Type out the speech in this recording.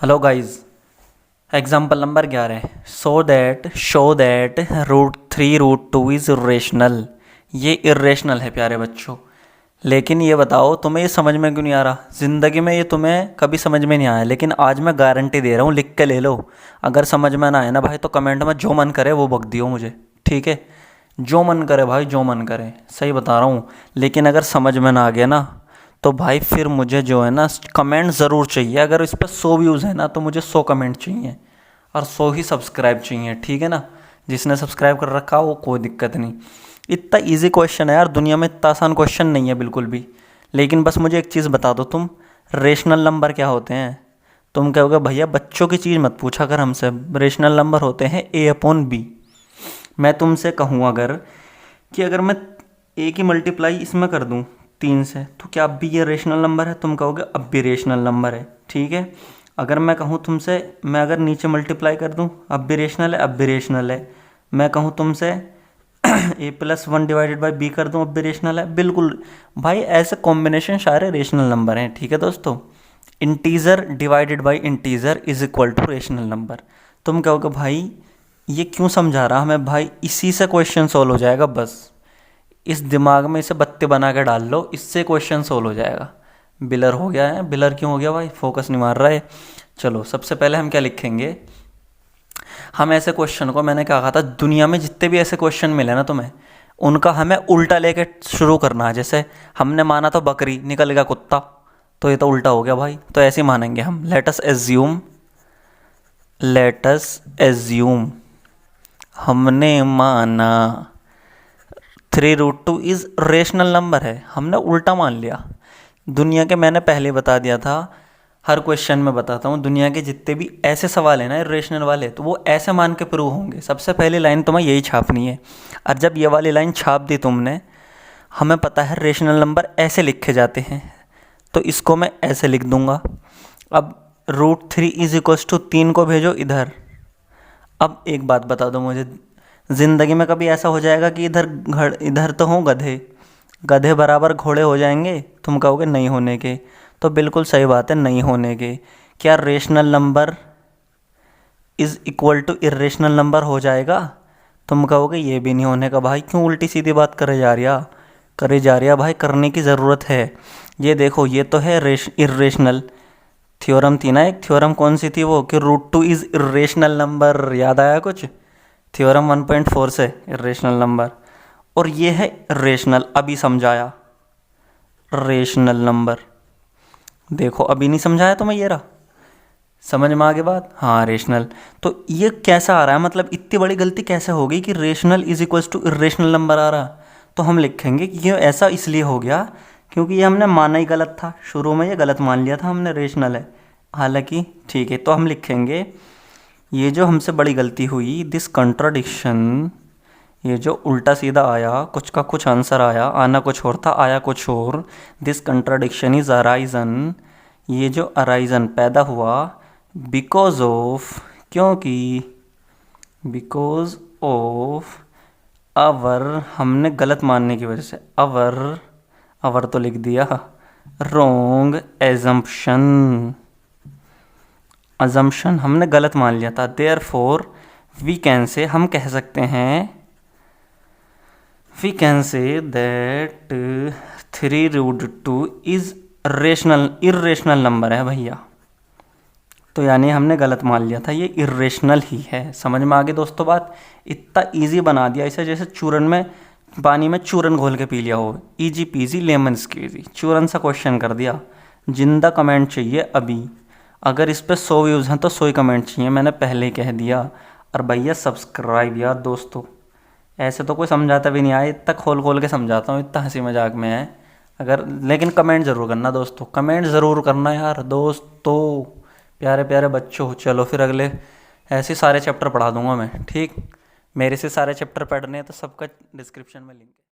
Hello guys, example number 11। Show that √3 √2 is irrational. ये irrational है प्यारे बच्चों। लेकिन ये बताओ तुम्हें ये समझ में क्यों नहीं आ रहा? ज़िंदगी में ये तुम्हें कभी समझ में नहीं आया, लेकिन आज मैं गारंटी दे रहा हूँ, लिख के ले लो। अगर समझ में ना आए ना भाई तो कमेंट में जो मन करे वो बक दियो मुझे, ठीक है? जो मन करे भाई, जो मन करे, सही बता रहा हूँ। लेकिन अगर समझ में ना आ गया ना तो भाई फिर मुझे जो है ना कमेंट ज़रूर चाहिए। अगर इस पर 100 व्यूज़ है ना तो मुझे 100 कमेंट चाहिए और 100 ही सब्सक्राइब चाहिए, ठीक है ना? जिसने सब्सक्राइब कर रखा वो कोई दिक्कत नहीं। इतना इजी क्वेश्चन है यार, दुनिया में इतना आसान क्वेश्चन नहीं है बिल्कुल भी। लेकिन बस मुझे एक चीज़ बता दो तुम, रेशनल नंबर क्या होते हैं? तुम कहोगे भैया बच्चों की चीज़ मत पूछा कर हमसे। रेशनल नंबर होते हैं A/B। मैं तुमसे कहूँ अगर कि अगर मैं ए की मल्टीप्लाई इसमें कर दूँ 3 से, तो क्या अब भी ये रेशनल नंबर है? तुम कहोगे अब भी रेशनल नंबर है, ठीक है। अगर मैं कहूँ तुमसे, मैं अगर नीचे मल्टीप्लाई कर दूँ अब भी रेशनल है, अब भी रेशनल है। मैं कहूँ तुमसे A+1 डिवाइडेड बाई बी कर दूँ अब भी रेशनल है, बिल्कुल। भाई ऐसे कॉम्बिनेशन सारे रेशनल नंबर हैं, ठीक है दोस्तों। Integer divided by integer is equal to rational number. तुम कहोगे भाई ये क्यों समझा रहा हमें? भाई इसी से क्वेश्चन सॉल्व हो जाएगा, बस इस दिमाग में इसे बत्ती बना के डाल लो, इससे क्वेश्चन सोल्व हो जाएगा। बिलर हो गया है। बिलर क्यों हो गया भाई? फोकस नहीं मार रहा है। चलो सबसे पहले हम क्या लिखेंगे? हम ऐसे क्वेश्चन को, मैंने क्या कहा था, दुनिया में जितने भी ऐसे क्वेश्चन मिले ना तुम्हें, उनका हमें उल्टा लेके शुरू करना है। जैसे हमने माना तो बकरी, निकल गया कुत्ता, तो ये तो उल्टा हो गया भाई। तो ऐसे ही मानेंगे हम। लेटस एज्यूम हमने माना 3 √2 इज़ रेशनल नंबर है। हमने उल्टा मान लिया। दुनिया के, मैंने पहले बता दिया था, हर क्वेश्चन में बताता हूँ, दुनिया के जितने भी ऐसे सवाल हैं ना इरेशनल वाले, तो वो ऐसे मान के प्रूव होंगे। सबसे पहली लाइन तुम्हें यही छापनी है। और जब ये वाली लाइन छाप दी तुमने, हमें पता है रेशनल नंबर ऐसे लिखे जाते हैं, तो इसको मैं ऐसे लिख दूंगा। अब √3 इज इक्वल्स टू 3 को भेजो इधर। अब एक बात बता दो मुझे, ज़िंदगी में कभी ऐसा हो जाएगा कि इधर तो हों गधे, गधे बराबर घोड़े हो जाएंगे? तुम कहोगे नहीं होने के। तो बिल्कुल सही बात है, नहीं होने के। क्या rational number is equal to irrational number हो जाएगा? तुम कहोगे ये भी नहीं होने का। भाई क्यों उल्टी सीधी बात करे जा रहा भाई? करने की ज़रूरत है। ये देखो, ये तो है इरेशनल। थ्योरम थी ना एक, थ्योरम कौन सी थी वो, कि √2 इज़ इरेशनल नंबर। याद आया कुछ? थ्योरम 1.4 से, इरेशनल नंबर। और ये है रेशनल, अभी समझाया। रेशनल नंबर देखो, अभी नहीं समझाया तो मैं, ये रहा। समझ में आ गई बात? हाँ, रेशनल। तो ये कैसा आ रहा है, मतलब इतनी बड़ी गलती कैसे हो गई कि rational is equals to irrational number आ रहा? तो हम लिखेंगे कि ये ऐसा इसलिए हो गया क्योंकि ये हमने माना ही गलत था। शुरू में ये गलत मान लिया था हमने, रेशनल है, हालांकि ठीक है। तो हम लिखेंगे ये जो हमसे बड़ी गलती हुई, दिस कंट्राडिक्शन, ये जो उल्टा सीधा आया, कुछ का कुछ आंसर आया, आना कुछ और था, आया कुछ और। दिस कंट्राडिक्शन इज अराइजन, ये जो अराइजन पैदा हुआ, बिकॉज ऑफ, क्योंकि, बिकॉज ऑफ अवर, हमने गलत मानने की वजह से, अवर तो लिख दिया, रॉन्ग एजम्पशन, अजम्पशन हमने गलत मान लिया था। देयरफॉर वी कैन से, हम कह सकते हैं, we can say that 3 √2 is irrational number है भैया। तो यानी हमने गलत मान लिया था, ये इरेशनल ही है। समझ में आ गई दोस्तों बात? इतना इजी बना दिया इसे, जैसे चूरन में, पानी में चूरन घोल के पी लिया हो। इजी पीजी लेमन स्क्वीजी, चूरन सा क्वेश्चन कर दिया। जिंदा कमेंट चाहिए अभी। अगर इस पर 100 व्यूज़ हैं तो 100 ही कमेंट चाहिए, मैंने पहले ही कह दिया। और भैया सब्सक्राइब यार दोस्तों। ऐसे तो कोई समझाता भी नहीं आया, इतना खोल खोल के समझाता हूँ, इतना हंसी मजाक में है। अगर, लेकिन कमेंट ज़रूर करना दोस्तों, कमेंट ज़रूर करना यार दोस्तों, प्यारे प्यारे बच्चों। चलो फिर अगले ऐसे सारे चैप्टर पढ़ा दूंगा मैं, ठीक? मेरे से सारे चैप्टर पढ़ने हैं तो सबका डिस्क्रिप्शन में लिंक है।